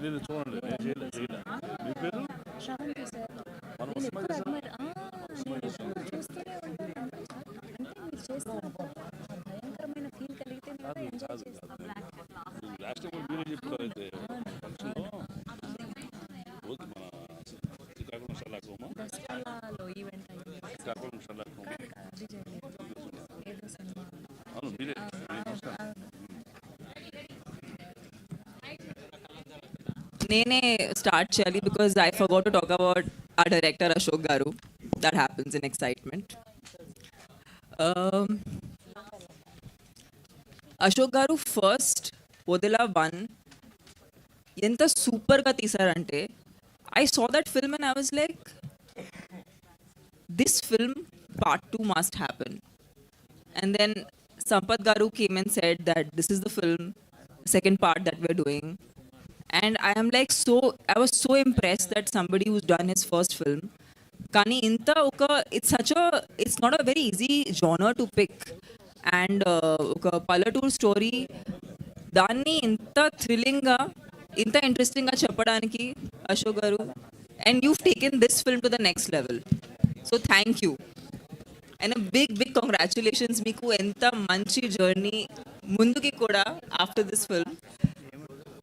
నేను చూడండి, నేను చేయలే. మీ పేరు? శ్రవంతి సార్. మనం నేను సినిమా ఎప్పుడు చేసాం. నేను ఎప్పుడు చూస్తూనే ఉంటాను. అంటే మీరు చేస్తున్నప్పుడు ఆ భయంకరమైన ఫీల్ కలిగితే మీరు కాదు ఎంజాయ్ కాదు చేస్తారు. కాదు, లాస్ట్ టైం మీరే చెప్పారు అయితే ఫంక్షన్లో రోజు మన శ్రీకాకుళం షర్లాక్ దసరాలో ఈవెంట్ అయింది. శ్రీకాకుళం షర్లాక్ అది చేయలేదు. ఏదో సినిమా. అవును మీరే. నేను చూస్తాను. నేనే స్టార్ట్ చేయాలి because I forgot to talk about ఆ డైరెక్టర్ అశోక్ గారు. That happens in excitement. Ashok గారు ఫస్ట్ వదిలా 1 ఎంత సూపర్గా తీశారంటే I saw that film and I was like this film part 2 must happen. And then Sampath Garu came and said that this is the film, second part that we're doing. And I am like I was so impressed that somebody who's done his first film. Kani inta oka, it's not a very easy genre to pick. And oka Pallatoor story, danni inta thrilling ga, inta interesting ga cheppadaniki Ashok Garu. And you've taken this film to the next level. So thank you. And a big congratulations meeku enta manchi journey munduki kuda after this film,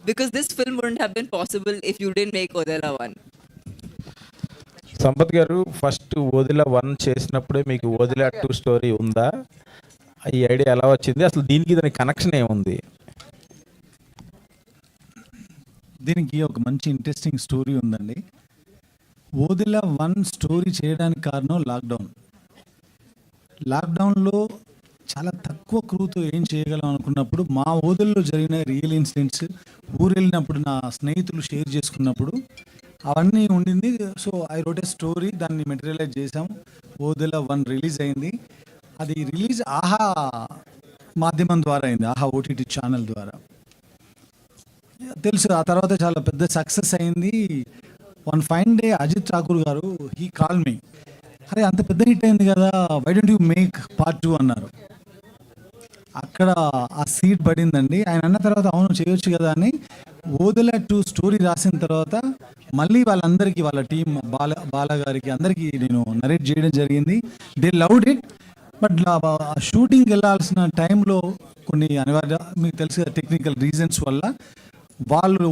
because this film wouldn't have been possible if you didn't make Odela 1. Sampath గారు first వదిలా 1 చేసినప్పుడే మీకు వదిలా 2 story ఉందా? ఈ idea ఎలా వచ్చింది? అసలు దానికి కనెక్షన్ ఏముంది? దీనికి ఒక మంచి ఇంట్రెస్టింగ్ స్టోరీ ఉందండి. వదిలా 1 స్టోరీ చేయడానికి కారణం లాక్డౌన్లో చాలా తక్కువ క్రూతో ఏం చేయగలం అనుకున్నప్పుడు మా ఓదల్లో జరిగిన రియల్ ఇన్సిడెంట్స్, ఊరు వెళ్ళినప్పుడు నా స్నేహితులు షేర్ చేసుకున్నప్పుడు అవన్నీ ఉండింది. So I wrote a story, దాన్ని మెటీరియలైజ్ చేసాం. ఓదెలా 1 రిలీజ్ అయింది. అది రిలీజ్ ఆహా మాధ్యమం ద్వారా అయింది, ఆహా ఓటీటీ ఛానల్ ద్వారా. తెలుసు ఆ తర్వాత చాలా పెద్ద సక్సెస్ అయింది. One fine day Ajith Thakur గారు హీ కాల్ మీ, అరే అంత పెద్ద హిట్ అయింది కదా, why don't you make part 2 అన్నారు. అక్కడ ఆ సీట్ పడిందండి. ఆయన అన్న తర్వాత అవును చేయొచ్చు కదా అని ఓదెలా 2 స్టోరీ రాసిన తర్వాత మళ్ళీ వాళ్ళందరికీ, వాళ్ళ టీం బాల గారికి అందరికీ నేను నరేట్ చేయడం జరిగింది. They loved it. బట్ షూటింగ్కి వెళ్ళాల్సిన టైంలో కొన్ని అనివార్య, మీకు తెలుసు టెక్నికల్ రీజన్స్ వల్ల వాళ్ళు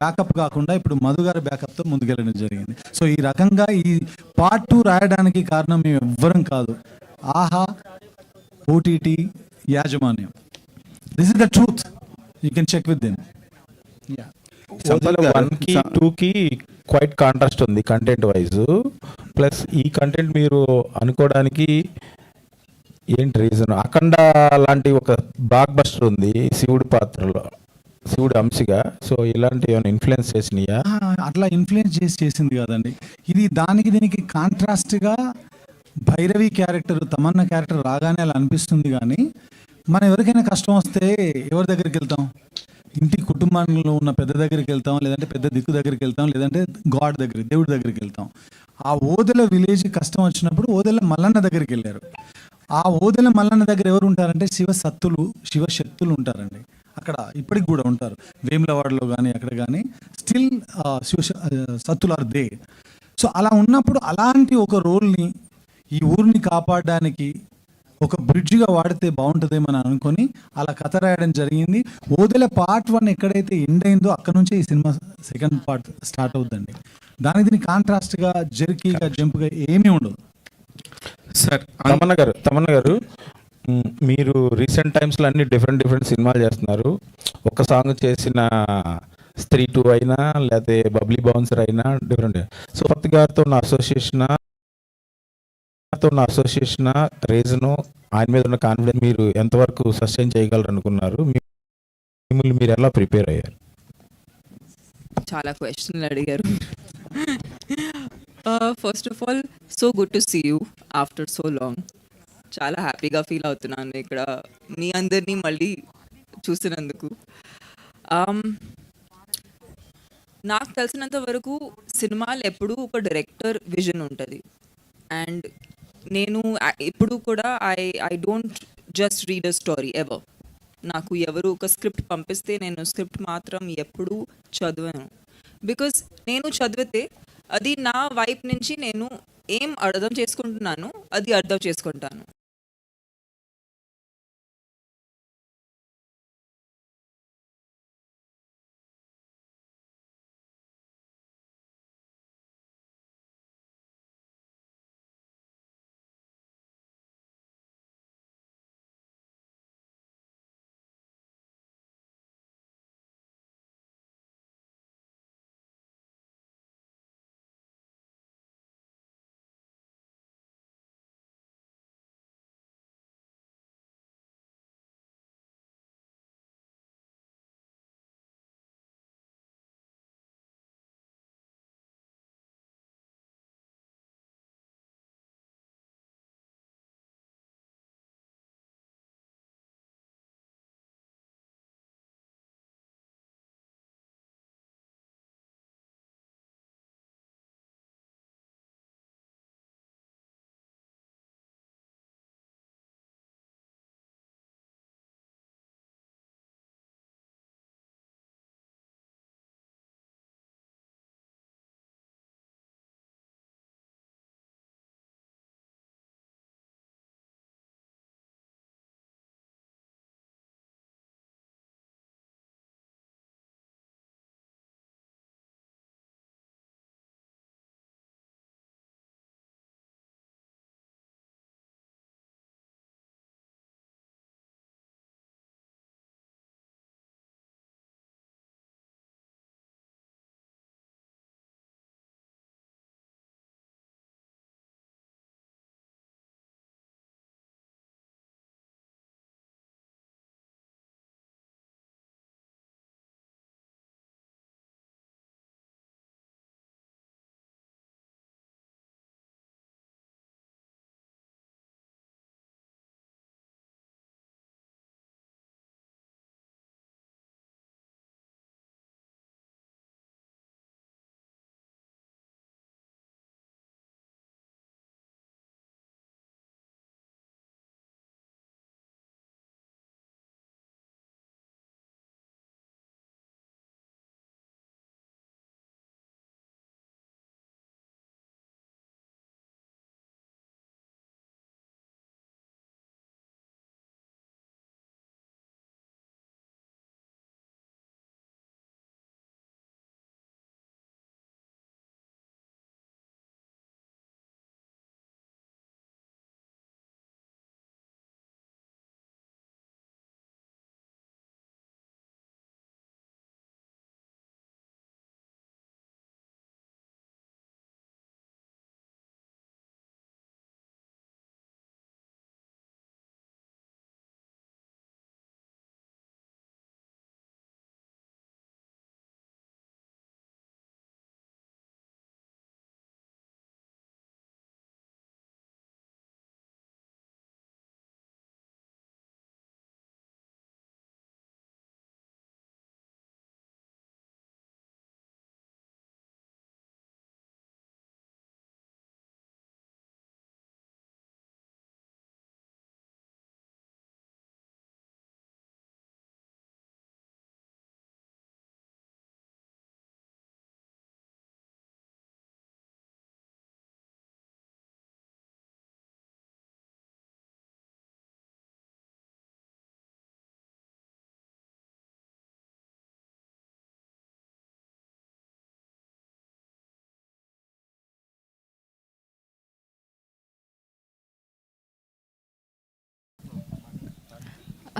బ్యాకప్ కాకుండా ఇప్పుడు మధు గారి బ్యాకప్తో ముందుకెళ్ళడం జరిగింది. సో ఈ రకంగా ఈ part 2 రాయడానికి కారణం మేము ఎవ్వరం కాదు, ఆహా ఓటీటీ యాజమాన్యం. This is the truth, you can check with them. Sampath 1కి 2కి క్వైట్ కాంట్రాస్ట్ ఉంది కంటెంట్ వైజ్. ప్లస్ ఈ కంటెంట్ మీరు అనుకోవడానికి ఏంటి రీజన్? అఖండ లాంటి ఒక బ్లాక్ బస్టర్ ఉంది శివుడి పాత్రలో, శివుడు అంశగా. సో ఇలాంటి ఏమైనా ఇన్ఫ్లుయెన్స్ చేసినాయా? అట్లా ఇన్ఫ్లుయెన్స్ చేసింది కాదండి. ఇది దీనికి కాంట్రాస్ట్గా భైరవి క్యారెక్టర్, తమన్నా క్యారెక్టర్ రాగానే అలా అనిపిస్తుంది. కానీ మనం ఎవరికైనా కష్టం వస్తే ఎవరి దగ్గరికి వెళ్తాం? ఇంటి కుటుంబంలో ఉన్న పెద్ద దగ్గరికి వెళ్తాం, లేదంటే పెద్ద దిక్కు దగ్గరికి వెళ్తాం, లేదంటే గాడ్ దగ్గరికి, దేవుడి దగ్గరికి వెళ్తాం. ఆ ఓదెల విలేజ్ కష్టం వచ్చినప్పుడు ఓదెల మల్లన్న దగ్గరికి వెళ్ళారు. ఆ ఓదెల మల్లన్న దగ్గర ఎవరు ఉంటారంటే శివశక్తులు ఉంటారండి. అక్కడ ఇప్పటికి కూడా ఉంటారు, వేములవాడలో కానీ అక్కడ కానీ స్టిల్ సత్తులు ఆర్ దే. సో అలా ఉన్నప్పుడు అలాంటి ఒక రోల్ని ఈ ఊరిని కాపాడడానికి ఒక బ్రిడ్జ్గా వాడితే బాగుంటుందేమని అనుకొని అలా కథ రాయడం జరిగింది. ఓదెల part 1 ఎక్కడైతే ఎండ్ అయిందో అక్కడ నుంచే ఈ సినిమా సెకండ్ పార్ట్ స్టార్ట్ అవుతుందండి. దీనికి కాంట్రాస్ట్గా జర్కీగా జంప్గా ఏమీ ఉండదు. సార్ తమన్నా గారు మీరు రీసెంట్ టైమ్స్లో అన్ని డిఫరెంట్ సినిమాలు చేస్తున్నారు. ఒక సాంగ్ చేసిన స్త్రీ 2 అయినా లేకపోతే బబ్లీ బౌన్సర్ అయినా డిఫరెంట్. సో పత్ గారితో నా అసోసియేషన్ రీజను, ఆయన మీద ఉన్న కాన్ఫిడెన్స్ మీరు ఎంతవరకు సస్టైన్ చేయగలరు అనుకున్నారు? మిమ్మల్ని మీరు ఎలా ప్రిపేర్ అయ్యారు? చాలా క్వశ్చన్లు అడిగారు. First of all so good to see you after so long. చాలా హ్యాపీగా ఫీల్ అవుతున్నాను ఇక్కడ మీ అందరినీ మళ్ళీ చూసినందుకు. నాకు తెలిసినంత వరకు సినిమాలు ఎప్పుడూ ఒక డైరెక్టర్ విజన్ ఉంటుంది. అండ్ నేను ఇప్పుడు కూడా I don't just read a story ever. నాకు ఎవరు ఒక స్క్రిప్ట్ పంపిస్తే నేను స్క్రిప్ట్ మాత్రం ఎప్పుడూ చదివాను. బికాస్ నేను చదివితే అది నా వైపు నుంచి నేను ఏం అర్థం చేసుకుంటున్నాను అది అర్థం చేసుకుంటాను.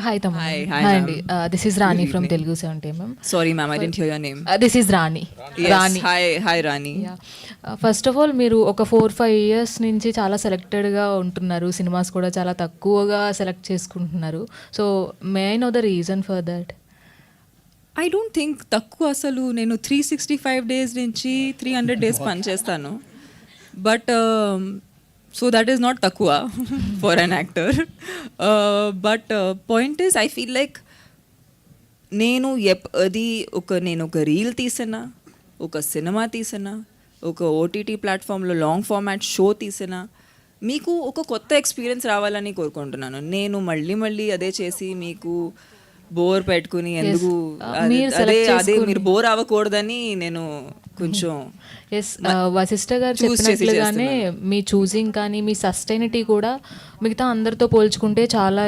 Hi, Taman. Hi Hi, ma'am. Andy. This is Rani Good from evening. Telugu 70 mm. Sorry ma'am, I didn't hear your name. This is Rani. Yes, Rani. hi Rani. First of all మీరు ఒక 4-5 years నుంచి చాలా సెలెక్టెడ్గా ఉంటున్నారు, cinemas కూడా చాలా తక్కువగా select చేసుకుంటున్నారు. So may I know the reason for that? I don't think తక్కువ, అసలు నేను 365 డేస్ నుంచి 300 డేస్ పనిచేస్తాను. But so that is not తక్కువ for an actor. But point is I feel like నేను నేను ఒక రీల్ తీసినా, ఒక సినిమా తీసినా, ఒక ఓటీటీ ప్లాట్ఫామ్లో లాంగ్ ఫార్మాట్ షో తీసినా మీకు ఒక కొత్త ఎక్స్పీరియన్స్ రావాలని కోరుకుంటున్నాను. నేను మళ్ళీ అదే చేసి మీకు బోర్ పెట్టుకుని ఎందుకు మీరు అదే select అదే మీరు బోర్ అవ్వకూడదని నేను కొంచెం ఎస్ వశిష్ఠ గారు Choose చేసి చెప్పినట్లుగానే మీ చూసింగ్ కానీ మీ సస్టైనిటీ కూడా మిగతా అందరితో పోల్చుకుంటే చాలా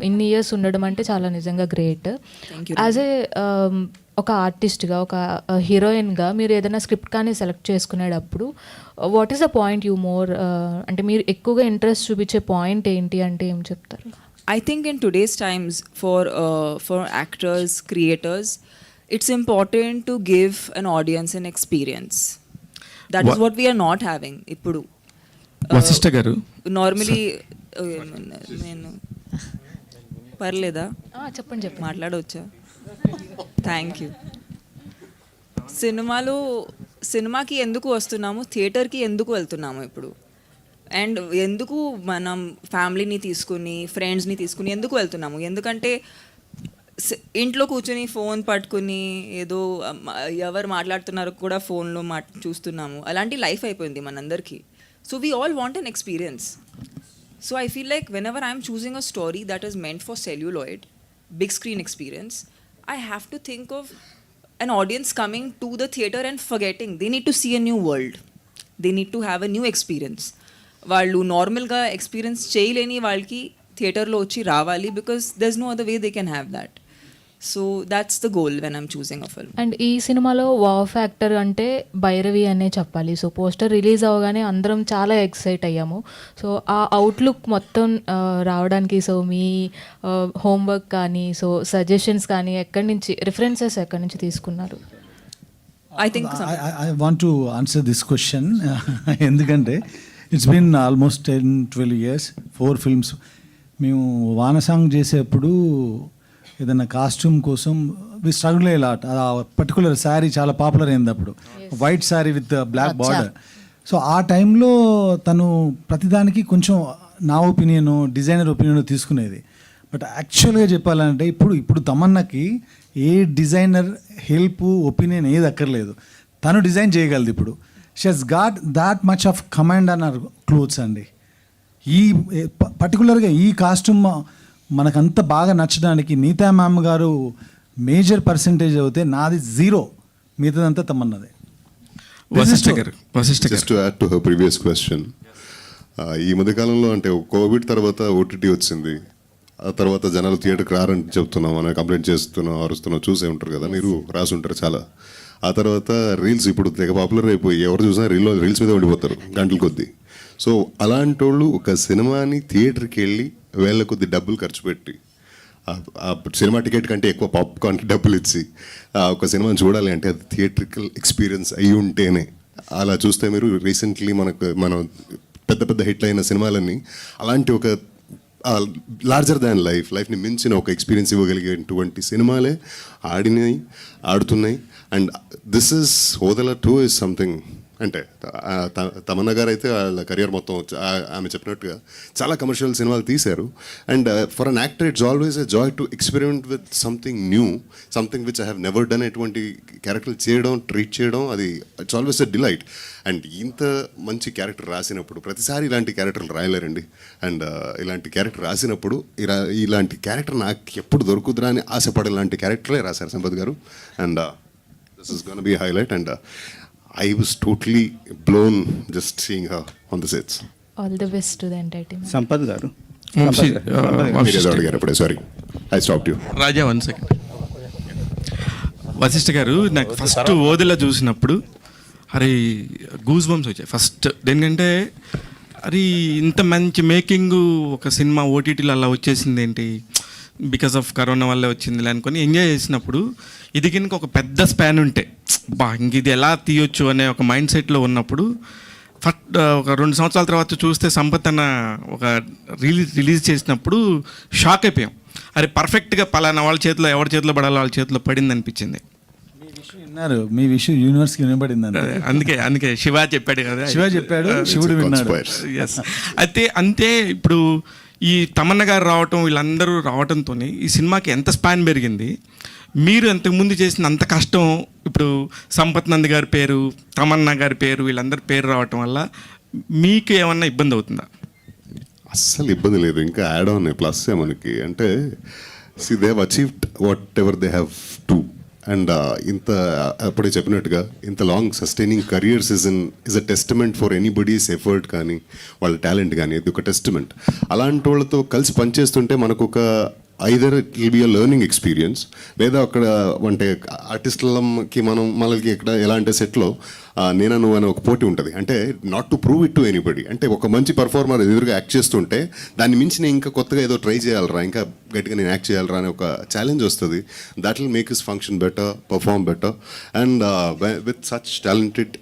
ఇన్ని ఇయర్స్ ఉండడం అంటే చాలా నిజంగా గ్రేట్. యాజ్ ఏ ఒక ఆర్టిస్ట్గా ఒక హీరోయిన్గా మీరు ఏదైనా స్క్రిప్ట్ కానీ సెలెక్ట్ చేసుకునేటప్పుడు what is the point you more అంటే మీరు ఎక్కువగా ఇంట్రెస్ట్ చూపించే పాయింట్ ఏంటి అంటే ఏం చెప్తారు? I think in today's times, for actors, creators, it's important to give an audience an experience. That is what we are not having. Ippudu. Vashishtha గారు Normally, నేను పర్లేదా చెప్పండి. మాట్లాడవచ్చా? Thank you. సినిమాకి ఎందుకు వస్తున్నాము, థియేటర్కి ఎందుకు వెళ్తున్నాము ఇప్పుడు, అండ్ ఎందుకు మనం ఫ్యామిలీని తీసుకుని ఫ్రెండ్స్ని తీసుకుని ఎందుకు వెళ్తున్నాము? ఎందుకంటే ఇంట్లో కూర్చొని ఫోన్ పట్టుకుని ఏదో ఎవరు మాట్లాడుతున్నారో కూడా ఫోన్లో చూస్తున్నాము. అలాంటి లైఫ్ అయిపోయింది మనందరికీ. So we all want an experience. So I feel like when ever I'm choosing a story that is meant for celluloid, big screen experience, I have to think of an audience coming to the theatre and forgetting. They need to see a new world. They need to have a new experience. వాళ్ళు నార్మల్గా experience చేయలేని వాళ్ళకి థియేటర్లో వచ్చి రావాలి, because there is no other way they can have that. So that's the goal when I'm choosing a film. And ఈ సినిమాలో wow factor అంటే భైరవి అనే చెప్పాలి. సో పోస్టర్ రిలీజ్ అవ్వగానే అందరం చాలా ఎక్సైట్ అయ్యాము. సో ఆ అవుట్లుక్ మొత్తం రావడానికి సో మీ హోంవర్క్ కానీ సో సజెషన్స్ కానీ రిఫరెన్సెస్ ఎక్కడి నుంచి తీసుకున్నారు? I think I want to answer this question ఎందుకంటే it's been almost 10-12 years, 4 films. మేము వానసాంగ్ చేసేప్పుడు ఏదైనా కాస్ట్యూమ్ కోసం వి స్ట్రగుల్ లాట్. ఆ పర్టికులర్ శారీ చాలా పాపులర్ అయింది అప్పుడు, white sari with black border. So ఆ టైంలో తను ప్రతిదానికి కొంచెం నా ఒపీనియన్, డిజైనర్ ఒపీనియన్ తీసుకునేది. బట్ యాక్చువల్గా చెప్పాలంటే ఇప్పుడు తమన్నాకి ఏ డిజైనర్ హెల్ప్ ఒపీనియన్ ఏది అక్కర్లేదు, తను డిజైన్ చేయగలదు. ఇప్పుడు she has got that much of command on our clothes అండి. ఈ పర్టికులర్గా ఈ కాస్ట్యూమ్ మనకంత బాగా నచ్చడానికి నీతా మ్యామ్ గారు మేజర్ పర్సంటేజ్ అవుతే నాది 0, మిగతాదంతా తమన్నదే. Just to add to her previous question, ఈ మధ్యకాలంలో అంటే కోవిడ్ తర్వాత ఓటీటీ వచ్చింది. ఆ తర్వాత జనాలు థియేటర్కి రారని చెప్తున్నాం, అని కంప్లైంట్ చేస్తున్నాం, అరుస్తున్నాం, చూసే ఉంటారు కదా, మీరు రాసి ఉంటారు చాలా. ఆ తర్వాత రీల్స్ ఇప్పుడు తెగ పాపులర్ అయిపోయి ఎవరు చూసినా రీల్స్ మీద ఉండిపోతారు గంటల కొద్దీ. సో అలాంటి వాళ్ళు ఒక సినిమాని థియేటర్కి వెళ్ళి వేళ్ళ కొద్ది డబ్బులు ఖర్చు పెట్టి ఆ సినిమా టికెట్ కంటే ఎక్కువ పాప్కార్న్కి డబ్బులు ఇచ్చి ఒక సినిమాని చూడాలి అంటే అది థియేట్రికల్ ఎక్స్పీరియన్స్ అయి ఉంటేనే. అలా చూస్తే మీరు రీసెంట్లీ మనం పెద్ద పెద్ద హిట్ అయిన సినిమాలన్నీ అలాంటి ఒక లార్జర్ దాన్ లైఫ్ని మించిన ఒక ఎక్స్పీరియన్స్ ఇవ్వగలిగేటువంటి సినిమాలే ఆడుతున్నాయి. And this is Odela 2 is something. అంటే తమన్నా గారు అయితే వాళ్ళ కెరియర్ మొత్తం ఆమె చెప్పినట్టుగా చాలా కమర్షియల్ సినిమాలు తీశారు. And for an actor it's always a joy to experiment with something new, something which I have never done. ఎటువంటి క్యారెక్టర్లు చేయడం, ట్రీట్ చేయడం, అది it's always a delight. And ఇంత మంచి క్యారెక్టర్ రాసినప్పుడు ప్రతిసారి ఇలాంటి క్యారెక్టర్లు రాయలేరండి. అండ్ ఇలాంటి క్యారెక్టర్ రాసినప్పుడు ఇలాంటి క్యారెక్టర్ నాకు ఎప్పుడు దొరుకుతురా అని ఆశపడే లాంటి క్యారెక్టరే రాశారు సంపత్ గారు. And this is gonna B highlight. And I was totally blown just seeing her on the sets. All the best to the entire team. Sampath గారు, sorry I stopped you. Raja 1 second. Vasishta గారు, నాకు ఫస్ట్ ఓదెలా చూసినప్పుడు అరే గూస్ బంప్స్ వచ్చాయి first. ఎందుకంటే అరే ఇంత మంచి మేకింగ్ ఒక సినిమా ఓటీటీలో అలా వచ్చేసింది ఏంటి, బికాస్ ఆఫ్ కరోనా వల్లే వచ్చింది అనుకొని ఎంజాయ్ చేసినప్పుడు ఇది కనుక ఒక పెద్ద స్పాన్ ఉంటే ఇంక ఇది ఎలా తీయొచ్చు అనే ఒక మైండ్ సెట్లో ఉన్నప్పుడు ఒక 2 సంవత్సరాల తర్వాత చూస్తే సంపత్ అన్న ఒక రిలీజ్ చేసినప్పుడు షాక్ అయిపోయాం. అరే పర్ఫెక్ట్గా పలానా వాళ్ళ చేతిలో ఎవరి చేతిలో పడాలో వాళ్ళ చేతిలో పడింది అనిపించింది. మీ విషయం యూనివర్స్కి వినబడింది. అందుకే శివ చెప్పాడు కదా, శివుడు విన్నాడు. అయితే అంతే. ఇప్పుడు ఈ తమన్నా గారు రావటం, వీళ్ళందరూ రావటంతో ఈ సినిమాకి ఎంత స్పాన్ పెరిగింది. మీరు అంతకుముందు చేసిన అంత కష్టం ఇప్పుడు సంపత్ నంద్ గారి పేరు, తమన్నా గారి పేరు, వీళ్ళందరి పేరు రావటం వల్ల మీకు ఏమన్నా ఇబ్బంది అవుతుందా? అస్సలు ఇబ్బంది లేదు. ఇంకా యాడ్ ఆన్ ప్లస్ మనకి అంటే See, they have achieved whatever they have to. And ఇంత అప్పుడే చెప్పినట్టుగా ఇంత long sustaining career's is a testament for anybody's effort కానీ వాళ్ళ టాలెంట్ కానీ ఇది ఒక టెస్టిమెంట్. అలాంటి వాళ్ళతో కలిసి పనిచేస్తుంటే మనకు ఒక either it will be a learning experience, లేదా అక్కడ అంటే ఆర్టిస్టులకి మనకి ఎక్కడ ఎలా అంటే సెట్లో నేను నువ్వు అనే ఒక పోటీ ఉంటుంది. అంటే not to prove it to anybody, అంటే ఒక మంచి పర్ఫార్మర్ ఎదురుగా యాక్ట్ చేస్తుంటే దాన్ని మించి నేను ఇంకా కొత్తగా ఏదో ట్రై చేయాలరా, ఇంకా గట్టిగా నేను యాక్ట్ చేయాలరా అనే ఒక ఛాలెంజ్ వస్తుంది. That will make his function better, perform better. And with such talented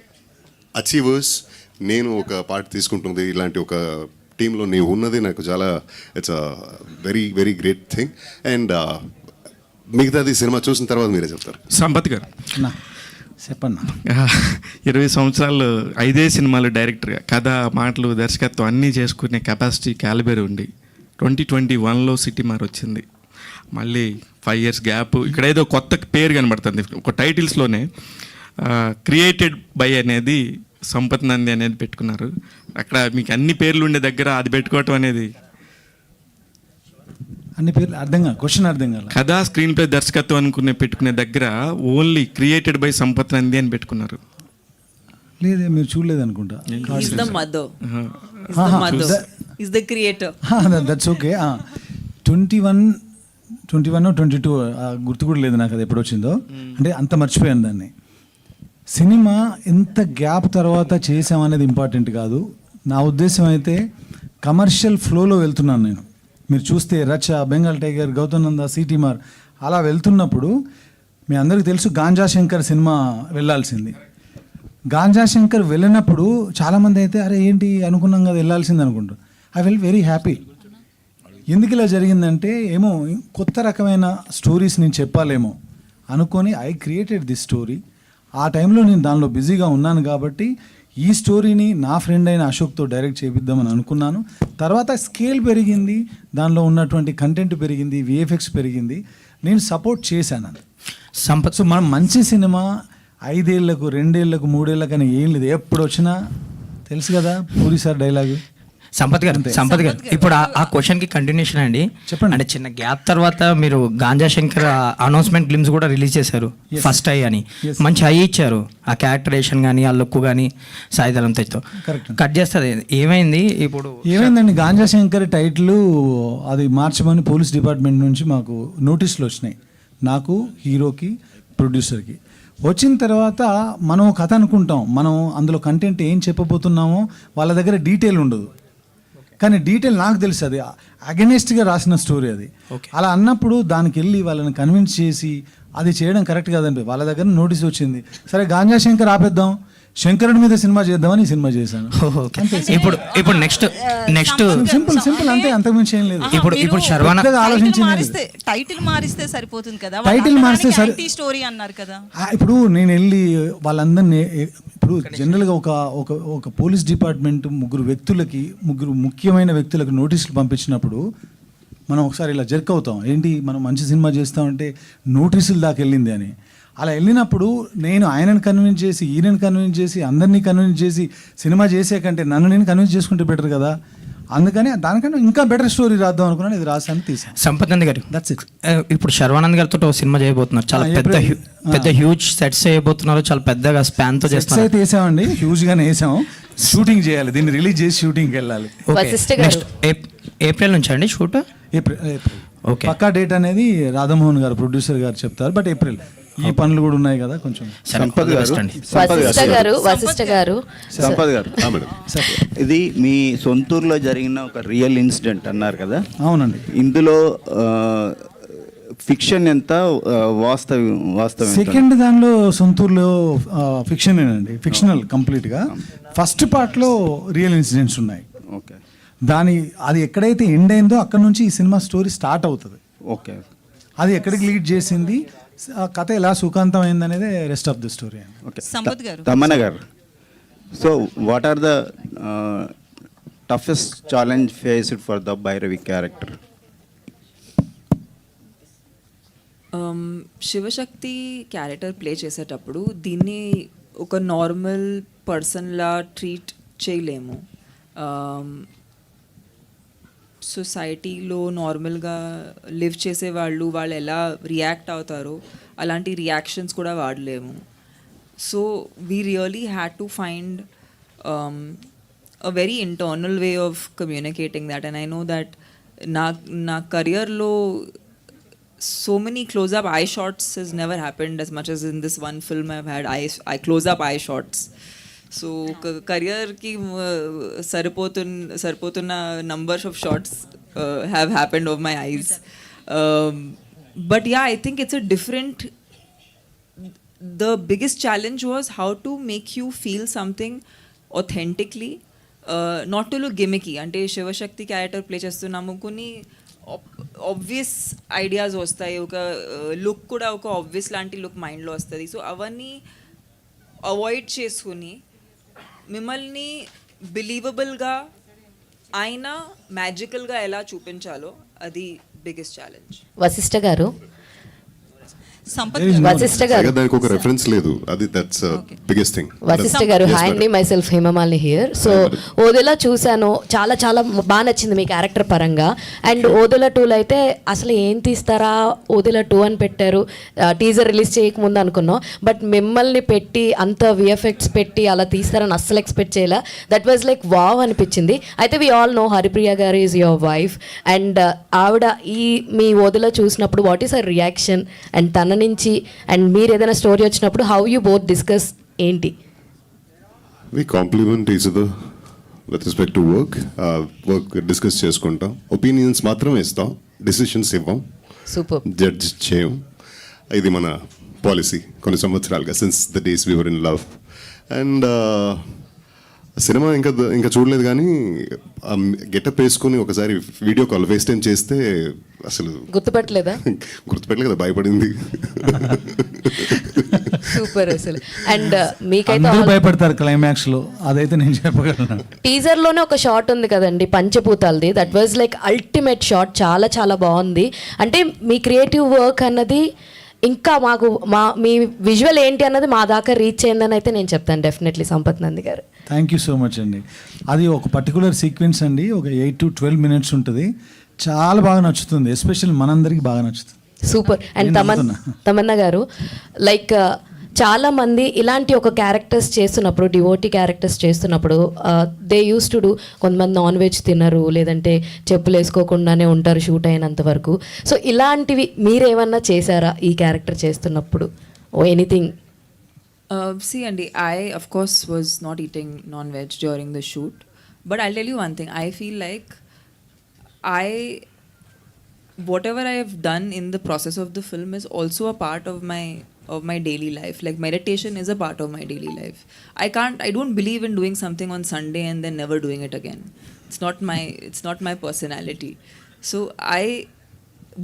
achievers నేను ఒక పార్ట్ తీసుకుంటుంది ఇలాంటి ఒక టీంలో నీవు ఉన్నది నాకు చాలా it's a very very great thing. And మిగతాది సినిమా చూసిన తర్వాత మీరే చెప్తారు. సంపత్ గారు చెప్పన్నా, 20 సంవత్సరాలు 5 సినిమాలు డైరెక్టర్గా కథ, మాటలు, దర్శకత్వం అన్నీ చేసుకునే కెపాసిటీ, క్యాలిబర్ ఉండి 2021లో సిటీ మార్ వచ్చింది. మళ్ళీ 5 years గ్యాప్. ఇక్కడ ఏదో కొత్త పేరు కనబడుతుంది ఒక టైటిల్స్లోనే. క్రియేటెడ్ బై అనేది సంపత్ నంది అనేది పెట్టుకున్నారు. అక్కడ మీకు అన్ని పేర్లు ఉండే దగ్గర అది పెట్టుకోవటం అనేది అన్ని పేర్లు అర్థం కాదు, క్వశ్చన్ అర్థం కాదు. కథా, స్క్రీన్ ప్లే, దర్శకత్వం పెట్టుకునే దగ్గర only created by Sampath Nandi అని పెట్టుకున్నారు. లేదే, మీరు చూడలేదు అనుకుంటా. He's the mother. He's the mother. He's the creator. That's okay. 21 22 గుర్తు కూడా లేదు నాకు, అది ఎప్పుడు వచ్చిందో. అంటే అంత మర్చిపోయాను దాన్ని. సినిమా ఎంత గ్యాప్ తర్వాత చేసామనేది ఇంపార్టెంట్ కాదు. నా ఉద్దేశం అయితే కమర్షియల్ ఫ్లోలో వెళ్తున్నాను నేను. మీరు చూస్తే రచ, బెంగాల్ టైగర్, గౌతమ్ నంద, సిటీ మార్ అలా వెళ్తున్నప్పుడు మీ అందరికీ తెలుసు గాంజా శంకర్ సినిమా వెళ్ళాల్సింది. గాంజా శంకర్ వెళ్ళినప్పుడు చాలామంది అయితే అరే ఏంటి అనుకున్నాం కదా వెళ్ళాల్సింది అనుకుంటారు. I fell very happy. ఎందుకు ఇలా జరిగిందంటే ఏమో కొత్త రకమైన స్టోరీస్ నేను చెప్పాలేమో అనుకొని ఐ క్రియేటెడ్ దిస్ స్టోరీ. ఆ టైంలో నేను దానిలో బిజీగా ఉన్నాను కాబట్టి ఈ స్టోరీని నా ఫ్రెండ్ అయిన అశోక్తో డైరెక్ట్ చేపిద్దామని అనుకున్నాను. తర్వాత స్కేల్ పెరిగింది, దానిలో ఉన్నటువంటి కంటెంట్ పెరిగింది, విఎఫ్ఎక్స్ పెరిగింది, నేను సపోర్ట్ చేశాను. సంపత్ సో మనం మంచి సినిమా 5 ఏళ్లకు 2 ఏళ్లకు 3 ఏళ్ళకు అని ఏం లేదు, ఎప్పుడు వచ్చినా తెలుసు కదా పూరి సార్ డైలాగు. సంపత్ గారు ఇప్పుడు ఆ క్వశ్చన్కి కంటిన్యూషన్ అండి. చెప్పండి. అంటే చిన్న గ్యాప్ తర్వాత మీరు గాంజా శంకర్ అనౌన్స్మెంట్ గ్లిమ్స్ కూడా రిలీజ్ చేశారు, ఫస్ట్ ఐ అని. మంచి హై ఇచ్చారు, ఆ క్యారెక్టరేషన్ కానీ ఆ లుక్ కానీ సాయిధరం తెచ్చుతో కట్ చేస్తుంది. ఏమైంది ఇప్పుడు? ఏమైందండి, గాంజా శంకర్ టైటిల్ అది మార్చమని పోలీస్ డిపార్ట్మెంట్ నుంచి మాకు నోటీసులు వచ్చినాయి, నాకు, హీరోకి, ప్రొడ్యూసర్కి. వచ్చిన తర్వాత మనం కథ అనుకుంటాం, మనం అందులో కంటెంట్ ఏం చెప్పబోతున్నామో వాళ్ళ దగ్గర డీటెయిల్ ఉండదు. కానీ డీటెయిల్ నాకు తెలుసు, అది అగెనిస్ట్గా రాసిన స్టోరీ అది. అలా అన్నప్పుడు దానికి వెళ్ళి వాళ్ళని కన్విన్స్ చేసి అది చేయడం కరెక్ట్ కాదండి. వాళ్ళ దగ్గర నోటీస్ వచ్చింది, సరే గాంజా శంకర్ ఆపేద్దాం, శంకరుడి మీద సినిమా చేద్దామని సినిమా చేశాను. ఇప్పుడు నెక్స్ట్ సింపుల్ అంతే, అంతకుమించి ఏం లేదు. ఇప్పుడు శర్వాన టైటిల్ మారిస్తే సరిపోతుంది కదా, టైటిల్ మారిస్తే స్టోరీ అన్నారు కదా. ఇప్పుడు నేను వెళ్ళి వాళ్ళందరినీ, ఇప్పుడు జనరల్గా ఒక పోలీస్ డిపార్ట్మెంట్ ముగ్గురు ముఖ్యమైన వ్యక్తులకు నోటీసులు పంపించినప్పుడు మనం ఒకసారి ఇలా జర్క్ అవుతాం, ఏంటి మనం మంచి సినిమా చేస్తామంటే నోటీసులు దాకా వెళ్ళింది అని. అలా వెళ్ళినప్పుడు నేను ఆయనను కన్విన్స్ చేసి, ఈయనను కన్విన్స్ చేసి, అందరినీ కన్విన్స్ చేసి సినిమా చేసే కంటే నన్ను నేను కన్విన్స్ చేసుకుంటే బెటర్ కదా. అందుకని దానికంటే ఇంకా బెటర్ స్టోరీ రాద్దాం అనుకున్నాను, ఇది రాసాను, తీసాను. సంపత్ నంది గారు, దట్స్ ఇట్. ఇప్పుడు శర్వానంద్ గారితో ఒక సినిమా చేయబోతున్నారు, చాలా పెద్ద హ్యూజ్ సెట్స్ చేయబోతున్నారు, చాలా పెద్దగా స్పాన్ తో చేస్తారు. అయితే వేసామండి, హ్యూజ్ గానే వేసాము. షూటింగ్ చేయాలి, దీన్ని రిలీజ్ చేసి షూటింగ్కి వెళ్ళాలి. ఏప్రిల్ నుంచి అండి షూట్? ఏప్రిల్. ఓకే, పక్కా డేట్ అనేది రాధామోహన్ గారు, ప్రొడ్యూసర్ గారు చెప్తారు, బట్ ఏప్రిల్. ఈ పనులు కూడా ఉన్నాయి కదా కొంచెం. సంపత్ గారు, ఇది మీ సొంతూరులో జరిగిన ఒక రియల్ ఇన్సిడెంట్ అన్నారు కదా. అవునండి. ఇందులో ఫిక్షన్ ఎంత, వాస్తవం? సెకండ్ దానిలో సొంతూరులో ఫిక్షన్ అండి, ఫిక్షనల్ కంప్లీట్గా. ఫస్ట్ పార్ట్లో రియల్ ఇన్సిడెంట్స్ ఉన్నాయి. ఓకే, అది ఎక్కడైతే ఎండ్ అయిందో అక్కడ నుంచి ఈ సినిమా స్టోరీ స్టార్ట్ అవుతుంది. ఓకే, అది ఎక్కడికి లీడ్ చేసింది, కథ ఎలా సుఖాంతం అయింది అనేది rest of the story. Okay, Tamannaah గారు, so what are the toughest challenge faced for the Bhairavi character? Shivashakti character play చేసేటప్పుడు దీన్ని ఒక నార్మల్ పర్సన్లా ట్రీట్ చేయలేము. సొసైటీలో నార్మల్గా లివ్ చేసే వాళ్ళు ఎలా రియాక్ట్ అవుతారో అలాంటి రియాక్షన్స్ కూడా వాడలేము. So we really had to find a very internal way of communicating that, and I know that na career lo so many close up eye shots has never happened as much as in this one film I've had I close up eye shots. So career ki saripotuna numbers of shots have happened of my eyes, but yeah, I think it's a different, the biggest challenge was how to make you feel something authentically, not to look gimmicky. అంటే Shivashakti character play చేస్తున్నాము, కొన్ని obvious ideas వస్తాయి, ఒక look కూడా ఒక obvious లాంటి look మైండ్లో వస్తుంది. సో అవన్నీ అవాయిడ్ చేసుకుని మిమ్మల్ని బిలీవబుల్గా అయినా మ్యాజికల్గా ఎలా చూపించాలో అది బిగ్గెస్ట్ ఛాలెంజ్. వశిష్ఠ గారు, వశిష్ఠ గారు, దానికి ఒక రెఫరెన్స్ లేదు, అది దట్స్ బిగ్గెస్ట్ థింగ్. వశిష్ఠ గారు, హాయ్ అండి, myself Hemamalini here. So Odela చూశాను, చాలా చాలా బాగా నచ్చింది మీ క్యారెక్టర్ పరంగా. అండ్ ఓదెలా 2లో అయితే అసలు ఏం తీస్తారా, ఓదెలా 2 అని పెట్టారు, టీజర్ రిలీజ్ చేయకముందు అనుకున్నాం. బట్ మిమ్మల్ని పెట్టి అంత విఎఫ్ఎక్స్ పెట్టి అలా తీస్తారని అస్సలు ఎక్స్పెక్ట్ చేయలే. దట్ వాజ్ లైక్ వావ్ అనిపించింది. అయితే వి ఆల్ నో హరిప్రియ గారు ఈజ్ యువర్ వైఫ్, అండ్ ఆవిడ ఈ మీ ఓదెలా చూసినప్పుడు what is her reaction, and తన నుంచి అండ్ మీరు ఏదైనా స్టోరీ వచ్చినప్పుడు హౌ యూ బోత్ డిస్కస్ ఏంటి? We complement each other with respect to work discuss చేసుకుంటాం, ఒపీనియన్స్ మాత్రమే ఇస్తాం, డెసిషన్స్ ఇవ్వం, సూపర్, జడ్జ్ చేయం. ఇది మన పాలసీ కొన్ని సంవత్సరాలుగా, since the days we were in love. And cinema ఇంకా చూడలేదు, కానీ గెటప్ వేసుకుని ఒకసారి వీడియో కాల్ ఫేస్ టైం చేస్తే అసలు గుర్తుపట్టలేదా? గుర్తుపెట్టలే కదా, భయపడింది. సూపర్ అసలు. అండ్ మీకైతే భయపడతారు క్లైమాక్స్ లో, అదైతే నేను చెప్పగలను. టీజర్ లోనే ఒక షాట్ ఉంది కదండి పంచభూతాలది, that was like ultimate shot, చాలా చాలా బాగుంది. అంటే మీ క్రియేటివ్ వర్క్ అన్నది ఇంకా మాకు మీ విజువల్ ఏంటి అన్నది మా దాకా రీచ్ అయిందని అయితే నేను చెప్తాను డెఫినెట్లీ. సంపత్ నంది గారు, థ్యాంక్ యూ సో మచ్ అండి. అది ఒక పర్టికులర్ సీక్వెన్స్ అండి, ఒక 8 to 12 minutes ఉంటుంది, చాలా బాగా నచ్చుతుంది, ఎస్పెషల్లీ మనందరికి బాగా నచ్చుతుంది. సూపర్. అండ్ తమన్నా గారు, లైక్ చాలా మంది ఇలాంటి ఒక క్యారెక్టర్స్ చేస్తున్నప్పుడు, డివోటీ క్యారెక్టర్స్ చేస్తున్నప్పుడు దే యూస్ టు డూ, కొంతమంది నాన్ వెజ్ తినరు, లేదంటే చెప్పులు వేసుకోకుండానే ఉంటారు షూట్ అయినంత వరకు. సో ఇలాంటివి మీరేమన్నా చేశారా ఈ క్యారెక్టర్ చేస్తున్నప్పుడు, ఓ anything? See, Andy, I of course was not eating non-veg during the shoot, but I'll tell you one thing. I feel like whatever I have done in the process of the film is also a part of my daily life. Like meditation is a part of my daily life. I don't believe in doing something on Sunday and then never doing it again. It's not my personality. So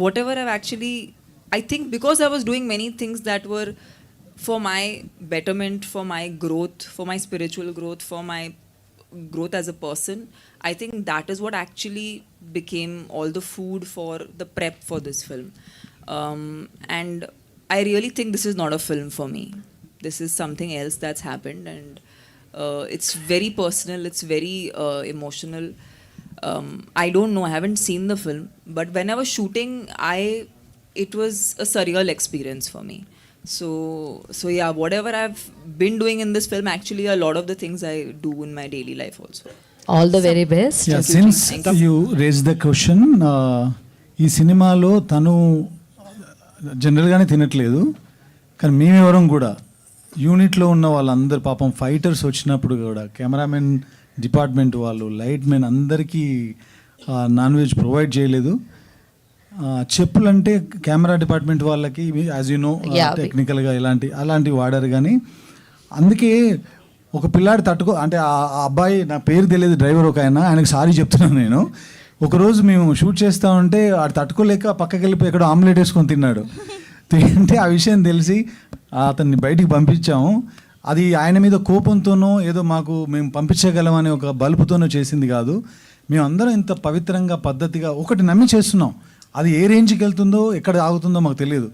whatever I've actually, I think because I was doing many things that were for my betterment, for my growth, for my spiritual growth, for my growth as a person, I think that is what actually became all the food for the prep for this film. And I really think this is not a film for me. This is something else that's happened, and it's very personal, it's very emotional. I don't know, I haven't seen the film, but when I was shooting, it was a surreal experience for me. So yeah, whatever I've been doing in this film, actually a lot of the things I do in my daily life also. All the very best. Yeah, since you raised the question, ఈ సినిమాలో తను జనరల్గానే తినట్లేదు, కానీ మేమెవరం కూడా యూనిట్లో ఉన్న వాళ్ళందరూ పాపం ఫైటర్స్ వచ్చినప్పుడు కూడా కెమెరామెన్ డిపార్ట్మెంట్ వాళ్ళు, లైట్ మెన్ అందరికీ నాన్ వెజ్ ప్రొవైడ్ చేయలేదు. చెప్పులు అంటే కెమెరా డిపార్ట్మెంట్ వాళ్ళకి యాజ్ యూ నో టెక్నికల్గా అలాంటివి వాడారు. కానీ అందుకే ఒక పిల్లాడి అంటే ఆ అబ్బాయి, నా పేరు తెలియదు, డ్రైవర్ ఒక ఆయనకి సారీ చెప్తున్నాను నేను. ఒకరోజు మేము షూట్ చేస్తూ ఉంటే ఆడు తట్టుకోలేక పక్కకి వెళ్ళిపోయి ఎక్కడో ఆమ్లెట్ వేసుకొని తిన్నాడు. తింటే ఆ విషయం తెలిసి అతన్ని బయటికి పంపించాము. అది ఆయన మీద కోపంతోనో ఏదో మేము పంపించగలమనే ఒక బలుపుతోనో చేసింది కాదు. మేము అందరం ఇంత పవిత్రంగా పద్ధతిగా ఒకటి నమ్మి చేస్తున్నాం. అది ఏ రేంజ్కి వెళ్తుందో ఎక్కడ ఆగుతుందో మాకు తెలియదు.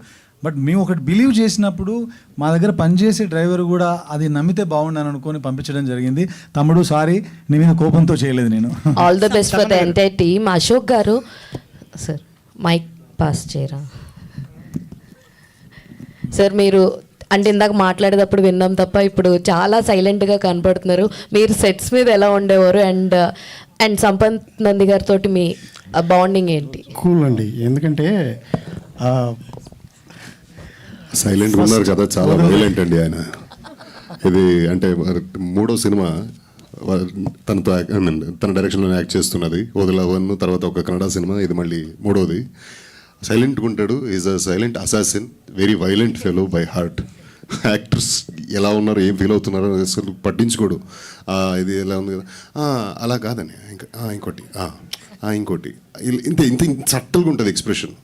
బట్ మేము ఒకటి బిలీవ్ చేసినప్పుడు మా దగ్గర పనిచేసే డ్రైవర్ కూడా అది నమ్మితే బాగుండని అనుకొని పంపించడం జరిగింది. తమ్ముడు సారీ, నీ మీద కోపంతో చేయలేదు నేను. All the best for the entire team. Ashok garu sir mic pass చేయరా సార్. మీరు అంటే ఇందాక మాట్లాడేటప్పుడు విన్నాం తప్ప ఇప్పుడు చాలా సైలెంట్గా కనపడుతున్నారు. మీరు సెట్స్ మీద ఎలా ఉండేవారు అండ్ సంపత్ నంది గారితో మీ బాండింగ్ ఏంటి? కూల్ అండి, ఎందుకంటే సైలెంట్గా ఉన్నారు కదా, చాలా వైలెంట్ అండి ఆయన. ఇది అంటే 3వ సినిమా తనతో తన డైరెక్షన్లో యాక్ట్ చేస్తున్నది. ఓదెలా 1, తర్వాత ఒక కన్నడ సినిమా, ఇది మళ్ళీ 3వది. సైలెంట్గా ఉంటాడు, is a silent assassin, very violent fellow by heart. Actors ఎలా ఉన్నారు, ఏం ఫీల్ అవుతున్నారో అసలు పట్టించుకోడు. ఇది ఎలా ఉంది కదా, అలా కాదని ఇంకోటి ఇంకోటి, ఇంత ఇంత సట్టల్గా ఉంటుంది ఎక్స్ప్రెషన్.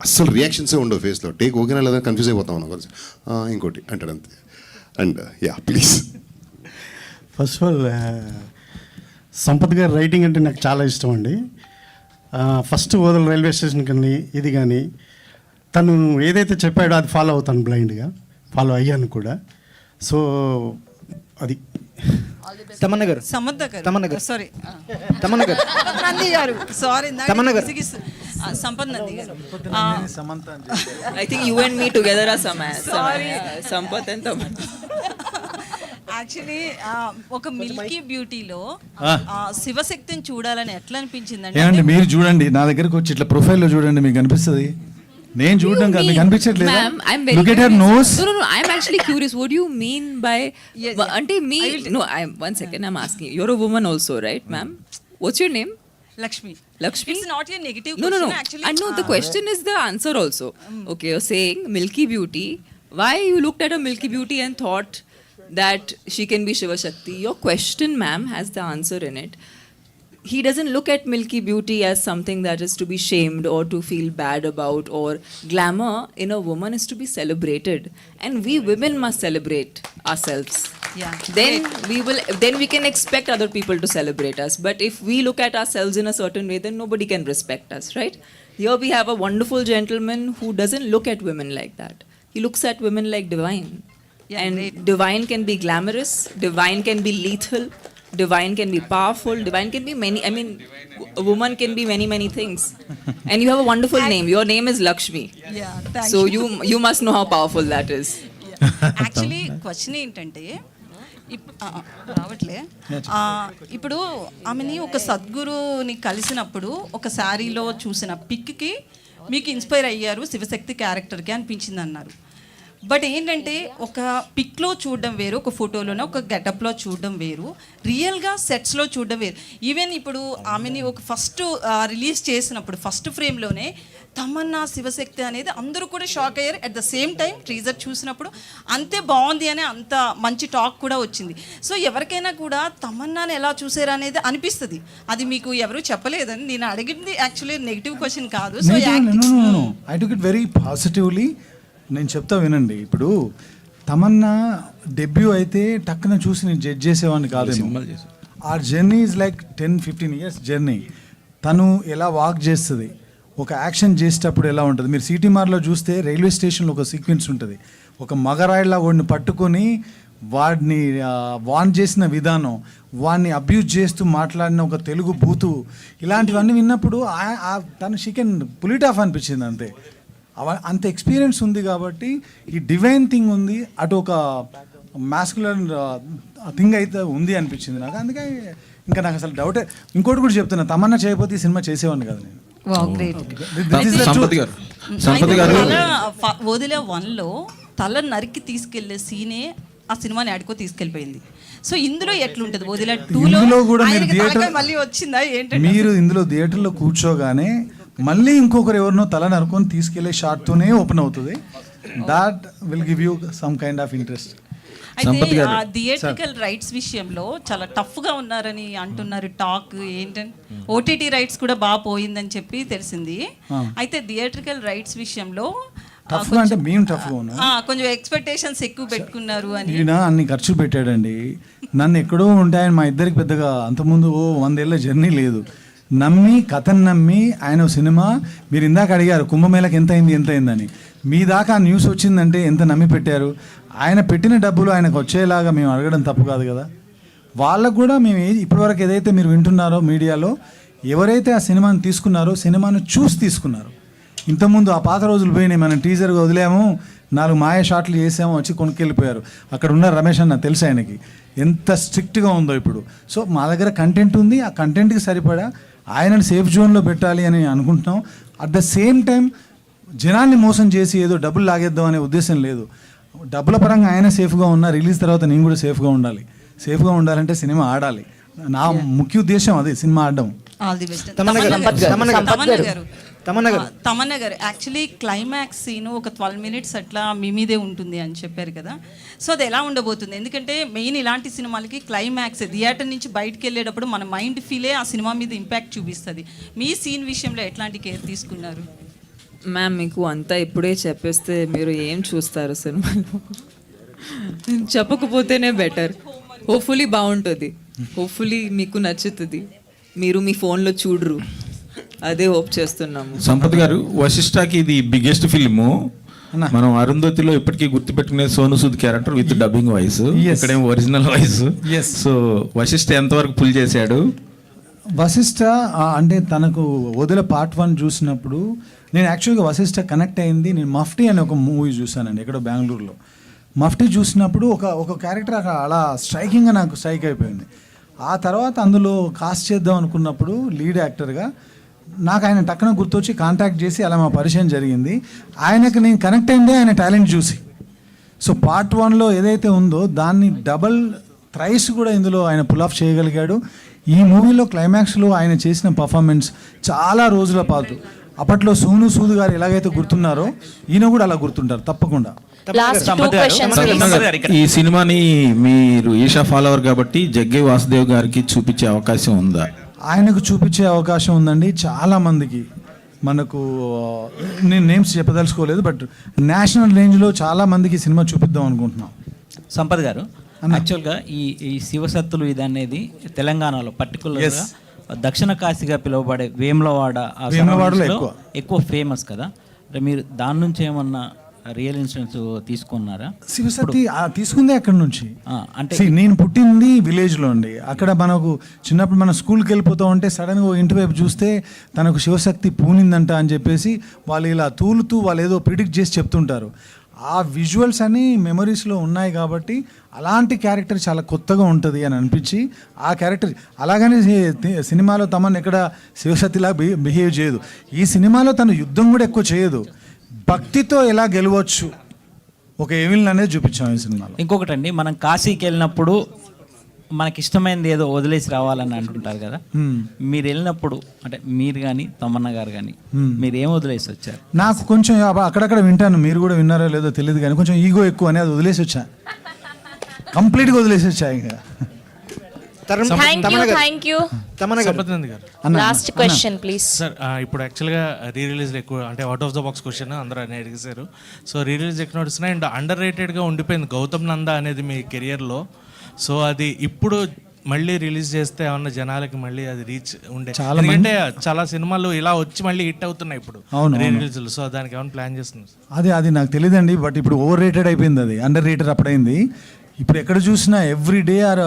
అస్సలు రియాక్షన్సే ఉండవు ఫేస్లో. టేక్ ఓకేనా లేదా కన్ఫ్యూజ్ అయిపోతాం మనం కొంచెం. ఇంకోటి అంటాడు అంతే. And yeah please. First of all Sampath గారి రైటింగ్ అంటే నాకు చాలా ఇష్టం అండి. ఫస్ట్ ఓదల రైల్వే స్టేషన్ కానీ ఇది కానీ తను ఏదైతే చెప్పాడో అది ఫాలో అవుతాను, బ్లైండ్గా ఫాలో అయ్యాను కూడా. సో అది తమన్నా గారు, సమర్థ గారు, తమన్నా గారు, సారీ తమన్నా గారు, నంది గారు, సారీ తమన్నా గారు, సంపత్ నంది గారు. I think you and me together are Sampath and Tamanna. Actually ఒక మిల్కీ బ్యూటీలో శివశక్తిని చూడాలని ఎట్లా అనిపించిందండి? ఏమండి మీరు చూడండి, నా దగ్గరకు వచ్చి ఇట్లా ప్రొఫైల్లో చూడండి, మీకు అనిపిస్తుంది. నేను చూడడం కాదు, మీకు అనిపించట్లేదు. Look at her nose. No, I'm actually curious. What do you mean by? Ante me? No, one second. I'm asking. You're a woman also, right, ma'am? What's your name? Lakshmi. Lakshmi? It's not a negative No. question, actually. I know the question is the answer also. Okay, you're saying Milky Beauty. Why you looked at a Milky Beauty and thought that she can be Shiva Shakti? Your question, ma'am, has the answer in it. He doesn't look at Milky Beauty as something that is to be shamed or to feel bad about, or glamour in a woman is to be celebrated, and we women must celebrate ourselves. Yeah. Then we can expect other people to celebrate us. But if we look at ourselves in a certain way, then nobody can respect us, right? Here we have a wonderful gentleman who doesn't look at women like that. He looks at women like divine. Yeah, and great. divine can be glamorous, divine can be lethal, divine can be powerful, divine can be many. I mean, a woman can be many things. And you have a wonderful name. Your name is Lakshmi. Yeah, thank So you. you must know how powerful that is. Actually question ఏంటంటే రావట్లే, ఇప్పుడు ఆమెని ఒక సద్గురుని కలిసినప్పుడు ఒక శారీలో చూసిన పిక్కి మీకు ఇన్స్పైర్ అయ్యారు శివశక్తి క్యారెక్టర్కి అనిపించింది అన్నారు. బట్ ఏంటంటే ఒక పిక్లో చూడడం వేరు, ఒక ఫోటోలోనే ఒక గెటప్లో చూడడం వేరు, రియల్గా సెట్స్లో చూడడం వేరు. ఈవెన్ ఇప్పుడు ఆమెని ఒక ఫస్ట్ రిలీజ్ చేసినప్పుడు ఫస్ట్ ఫ్రేమ్లోనే తమన్నా శివశక్తి అనేది అందరూ కూడా షాక్ అయ్యారు. At the same time teaser చూసినప్పుడు అంతే బాగుంది అని అంత మంచి టాక్ కూడా వచ్చింది. సో ఎవరికైనా కూడా తమన్నాని ఎలా చూసారు అనేది అనిపిస్తుంది. అది మీకు ఎవరు చెప్పలేదని నేను అడిగింది యాక్చువల్లీ నెగిటివ్ క్వశ్చన్ కాదు. So I took it very positively. నేను చెప్తా వినండి. ఇప్పుడు తమన్నా డెబ్యూ అయితే టక్కున చూసి నేను జడ్జ్ చేసేవాడిని కాదు. ఆ journey is like 10-15 years journey. తను ఎలా వాక్ చేస్తుంది, ఒక యాక్షన్ చేసేటప్పుడు ఎలా ఉంటుంది. మీరు సిటీమార్లో చూస్తే రైల్వే స్టేషన్లో ఒక సీక్వెన్స్ ఉంటుంది. ఒక మగరాయిలా వాడిని పట్టుకొని వాడిని వాన్ చేసిన విధానం, వాడిని అబ్యూజ్ చేస్తూ మాట్లాడిన ఒక తెలుగు బూతు, ఇలాంటివన్నీ విన్నప్పుడు తను she can pull it off అనిపించింది. అంతే, అంత ఎక్స్పీరియన్స్ ఉంది కాబట్టి ఈ డివైన్ థింగ్ ఉంది, అటు ఒక మాస్కులర్ థింగ్ అయితే ఉంది అనిపించింది నాకు. అందుకే ఇంకా నాకు అసలు డౌటే. ఇంకోటి కూడా చెప్తున్నా, తమన్నా చేయకపోతే ఈ సినిమా చేసేవాడిని కదా నేను. వదిలే 1లో తల నరికి తీసుకెళ్లే సీనే ఆ సినిమాని ఆడుకో తీసుకెళ్ళిపోయింది. సో ఇందులో ఎట్లుంటది? వదిలే 2లో కూడా మళ్ళీ వచ్చిందా ఏంటంటే, మీరు ఇందులో థియేటర్లో కూర్చోగానే మళ్ళీ ఇంకొకరు ఎవరినో తల నరుకొని తీసుకెళ్లే షాట్తోనే ఓపెన్ అవుతుంది. That will give you some kind of interest. అయితే థియేట్రికల్ రైట్స్ విషయంలో చాలా టఫ్గా ఉన్నారని అంటున్నారు. టాక్ ఏంటంటే ఓటీటీ రైట్స్ కూడా బాగా పోయిందని చెప్పి తెలిసింది. అయితే థియేట్రికల్ రైట్స్ విషయంలో అంటే మేము టఫ్గా ఉన్నాం, కొంచెం ఎక్స్పెక్టేషన్స్ ఎక్కువ పెట్టుకున్నారు అని. ఈయన అన్ని ఖర్చులు పెట్టాడండి. నన్ను ఎక్కడో ఉంటాయని మా ఇద్దరికి పెద్దగా అంతకుముందు 100 ఏళ్ళ జర్నీ లేదు. నమ్మి కథను నమ్మి ఆయన సినిమా, మీరు ఇందాక అడిగారు కుంభమేళకి ఎంత అయిందని, మీ దాకా ఆ న్యూస్ వచ్చిందంటే ఎంత నమ్మి పెట్టారు. ఆయన పెట్టిన డబ్బులు ఆయనకు వచ్చేలాగా మేము అడగడం తప్పు కాదు కదా. వాళ్ళకు కూడా మేము ఇప్పటివరకు ఏదైతే మీరు వింటున్నారో మీడియాలో, ఎవరైతే ఆ సినిమాని తీసుకున్నారో సినిమాను చూసి తీసుకున్నారు. ఇంతకుముందు ఆ పాత రోజులు పోయినాయి, మనం టీజర్గా వదిలేము, 4 మాయ షాట్లు చేసాము, వచ్చి కొనుక్కెళ్ళిపోయారు. అక్కడ ఉన్న రమేష్ అన్న తెలుసు ఆయనకి ఎంత స్ట్రిక్ట్గా ఉందో ఇప్పుడు. సో మా దగ్గర కంటెంట్ ఉంది, ఆ కంటెంట్కి సరిపడా ఆయనను సేఫ్ జోన్లో పెట్టాలి అని అనుకుంటున్నాం. అట్ ద సేమ్ టైం జనాల్ని మోసం చేసి ఏదో డబ్బులు లాగేద్దాం అనే ఉద్దేశం లేదు. డబ్బుల పరంగా ఆయన సేఫ్గా ఉన్నా, రిలీజ్ తర్వాత నేను కూడా సేఫ్గా ఉండాలి. సేఫ్గా ఉండాలంటే సినిమా ఆడాలి. నా ముఖ్య ఉద్దేశం అదే, సినిమా ఆడడం. All the best. తమన్నా గారు యాక్చువల్లీ క్లైమాక్స్ సీన్ ఒక 12 minutes అట్లా మీ మీదే ఉంటుంది అని చెప్పారు కదా. సో అది ఎలా ఉండబోతుంది? ఎందుకంటే మెయిన్ ఇలాంటి సినిమాలకి క్లైమాక్స్ థియేటర్ నుంచి బయటకు వెళ్ళేటప్పుడు మన మైండ్ ఫీలే ఆ సినిమా మీద ఇంపాక్ట్ చూపిస్తుంది. మీ సీన్ విషయంలో ఎట్లాంటి కేర్ తీసుకున్నారు? మ్యామ్, మీకు అంతా ఇప్పుడే చెప్పేస్తే మీరు ఏం చూస్తారు సినిమాలో? చెప్పకపోతేనే బెటర్. హోప్ఫుల్లీ బాగుంటుంది, హోప్ఫుల్లీ మీకు నచ్చుతుంది, మీరు మీ ఫోన్లో చూడరు, అదే హోప్ చేస్తున్నాము. సంపత్ గారు, వశిష్ఠకి ఇది బిగ్గెస్ట్ ఫిల్ము. మనం అరుంధతిలో ఇప్పటికీ గుర్తుపెట్టుకునే Sonu Sood character with dubbing voice, ఇక్కడేమో ఒరిజినల్ వాయిస్. సో వశిష్ఠ ఎంతవరకు పుల్ చేశాడు? వశిష్ఠ అంటే తనకు వదిల పార్ట్ 1 చూసినప్పుడు నేను యాక్చువల్గా వశిష్ఠ కనెక్ట్ అయింది. నేను మఫ్టీ అనే ఒక మూవీ చూశానండి ఎక్కడో బెంగళూరులో. మఫ్టీ చూసినప్పుడు ఒక క్యారెక్టర్ అలా స్ట్రైకింగ్గా నాకు స్ట్రైక్ అయిపోయింది. ఆ తర్వాత అందులో కాస్ట్ చేద్దాం అనుకున్నప్పుడు లీడ్ యాక్టర్గా నాకు ఆయన టక్కున గుర్తొచ్చి కాంటాక్ట్ చేసి అలా మా పరిచయం జరిగింది. ఆయనకు నేను కనెక్ట్ అయిందే ఆయన టాలెంట్ చూసి. సో పార్ట్ 1లో ఏదైతే ఉందో దాన్ని డబల్ థ్రైస్ కూడా ఇందులో ఆయన పుల్ ఆఫ్ చేయగలిగాడు. ఈ మూవీలో క్లైమాక్స్లో ఆయన చేసిన పర్ఫార్మెన్స్ చాలా రోజుల పాటు, అప్పట్లో సోను సూద్ గారు ఎలాగైతే గుర్తున్నారో ఈయన కూడా అలా గుర్తుంటారు తప్పకుండా. ఈ సినిమాని మీరు ఈషా ఫాలోవర్ కాబట్టి జగ్గే వాసుదేవ్ గారికి చూపించే అవకాశం ఉందా? ఆయనకు చూపించే అవకాశం ఉందండి. చాలా మందికి, మనకు నేను నేమ్స్ చెప్పదలుచుకోలేదు, బట్ నేషనల్ రేంజ్లో చాలా మందికి సినిమా చూపిద్దాం అనుకుంటున్నాం. సంపత్ గారు, యాక్చువల్గా ఈ శివసత్తులు ఇది అనేది తెలంగాణలో పర్టికులర్గా దక్షిణ కాశీగా పిలువబడే వేములవాడలో ఎక్కువ ఫేమస్ కదా. అంటే మీరు దాని నుంచి ఏమన్నా రియల్ ఇన్సిడెంట్స్ తీసుకున్నారా? శివసత్తి తీసుకుందే అక్కడ నుంచి. అంటే నేను పుట్టింది విలేజ్లో అండి. అక్కడ మనకు చిన్నప్పుడు మన స్కూల్కి వెళ్ళిపోతూ ఉంటే సడన్గా ఇంటి వైపు చూస్తే తనకు శివశక్తి పూనిందంట అని చెప్పేసి వాళ్ళు ఇలా తూలుతూ వాళ్ళు ఏదో ప్రిడిక్ట్ చేసి చెప్తుంటారు. ఆ విజువల్స్ అన్నీ మెమరీస్లో ఉన్నాయి కాబట్టి అలాంటి క్యారెక్టర్ చాలా కొత్తగా ఉంటుంది అని అనిపించి ఆ క్యారెక్టర్ అలాగనే సినిమాలో తమను ఎక్కడ శివశక్తిలా బిహేవ్ చేయదు. ఈ సినిమాలో తను యుద్ధం కూడా ఎక్కువ చేయదు, భక్తితో ఎలా గెలవచ్చు ఒక ఎవిల్ని అనేది చూపించాం ఈ సినిమాలో. ఇంకొకటి అండి, మనం కాశీకి వెళ్ళినప్పుడు మనకి ఇష్టమైనది ఏదో వదిలేసి రావాలని అంటుంటారు కదా. మీరు వెళ్ళినప్పుడు అంటే మీరు కానీ తమన్నా గారు కానీ మీరు ఏం వదిలేసి వచ్చారు? నాకు కొంచెం అక్కడక్కడ వింటాను, మీరు కూడా విన్నారో లేదో తెలియదు కానీ కొంచెం ఈగో ఎక్కువ అని అది వదిలేసి వచ్చా, కంప్లీట్గా వదిలేసి వచ్చా. ఇంకా లాస్ట్ క్వశ్చన్ ప్లీజ్ సార్. ఇప్పుడు యాక్చువల్గా రీ రిలీజ్ ఎక్కువ అంటే out of the box question అందరూ అని అడిగేశారు. సో రీ రిలీజ్ ఎక్కువ నడుస్తున్నాయి అండ్ అండర్ రేటెడ్గా ఉండిపోయింది గౌతమ్ నందా అనేది మీ కెరియర్లో. సో అది ఇప్పుడు మళ్ళీ రిలీజ్ చేస్తే ఏమన్నా జనాలకి మళ్ళీ అది రీచ్ ఉండే, ఎందుకంటే చాలా సినిమాలు ఇలా వచ్చి మళ్ళీ హిట్ అవుతున్నాయి ఇప్పుడు రీ రిలీజ్లు. సో దానికి ఏమైనా ప్లాన్ చేస్తున్నారు? అది నాకు తెలియదండి, బట్ ఇప్పుడు ఓవర్ రేటెడ్ అయిపోయింది, అది అండర్ రేటెడ్ అప్పుడైంది. ఇప్పుడు ఎక్కడ చూసినా ఎవ్రీ డే ఆర్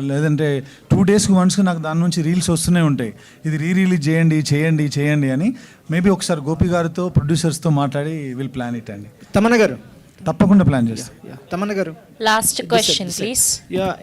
లేదంటే 2 daysకి వన్స్కి నాకు దాని నుంచి రీల్స్ వస్తూనే ఉంటాయి, ఇది రిలీజ్ చేయండి అని. మేబీ ఒకసారి గోపి గారితో ప్రొడ్యూసర్స్తో మాట్లాడి విల్ ప్లాన్ ఇట్ అండి. తమన్నా గారు తప్పకుండా ప్లాన్ చేస్తాం. తమన్నా గారు, last question please.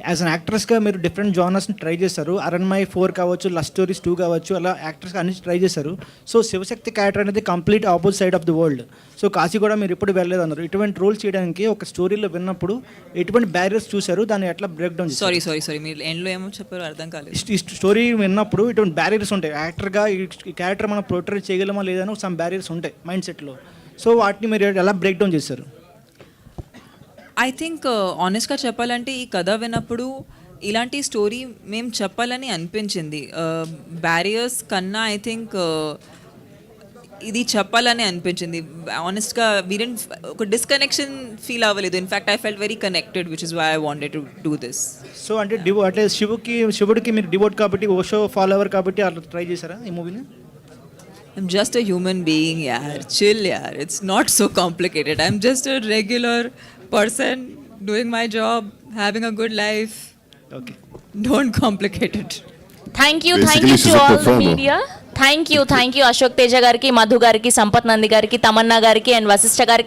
As an యాక్ట్రెస్గా మీరు డిఫరెంట్ జానర్స్ని ట్రై చేశారు. అరణ్మై 4 కావచ్చు, లవ్ స్టోరీస్ 2 కావచ్చు, అలా యాక్ట్రెస్గా అన్ని ట్రై చేశారు. సో శివశక్తి క్యారెక్టర్ అనేది complete opposite side of the world. So Kashi కూడా మీరు ఎప్పుడు వెళ్ళలేదు అన్నారు. ఇటువంటి రోల్ చేయడానికి ఒక స్టోరీలో విన్నప్పుడు ఎటువంటి బ్యారియర్స్ చూశారు, దాన్ని ఎట్లా బ్రేక్ డౌన్? సారీ మీరు ఎండ్లో ఏమో చెప్పారు అర్థం కాలేదు. ఈ స్టోరీ విన్నప్పుడు ఇటువంటి బ్యారియర్స్ ఉంటాయి, యాక్టర్గా ఈ క్యారెక్టర్ మనం పోర్ట్రే చేయగలమా లేదని సమ్ బ్యారియర్స్ ఉంటాయి మైండ్ సెట్లో. సో వాటిని మీరు ఎలా బ్రేక్ డౌన్ చేశారు? ఐ థింక్ ఆనెస్ట్గా చెప్పాలంటే ఈ కథ విన్నప్పుడు ఇలాంటి స్టోరీ మేము చెప్పాలని అనిపించింది. బ్యారియర్స్ కన్నా ఐ థింక్ ఇది చెప్పాలని అనిపించింది. ఆనెస్ట్గా వీరెంట్ ఒక డిస్కనెక్షన్ ఫీల్ అవ్వలేదు. In fact I felt very connected, which is why I wanted to do this. So అంటే అంటే శివుడికి మీరు డివోట్ కాబట్టి ఓషో ఫాలోవర్ కాబట్టి అట్లా ట్రై చేశారా ఈ మూవీని? I'm just a human being, yaar. Chill, yaar. It's not so complicated. I'm just a regular person doing my job, having a good life. Okay. Don't complicate it. Thank you Basically, to she's a all the performer. Media. Thank you Ashok Teja గారికి, మధు గారికి, సంపత్ నంది గారికి, తమన్నా గారికి and Vashishtha గారికి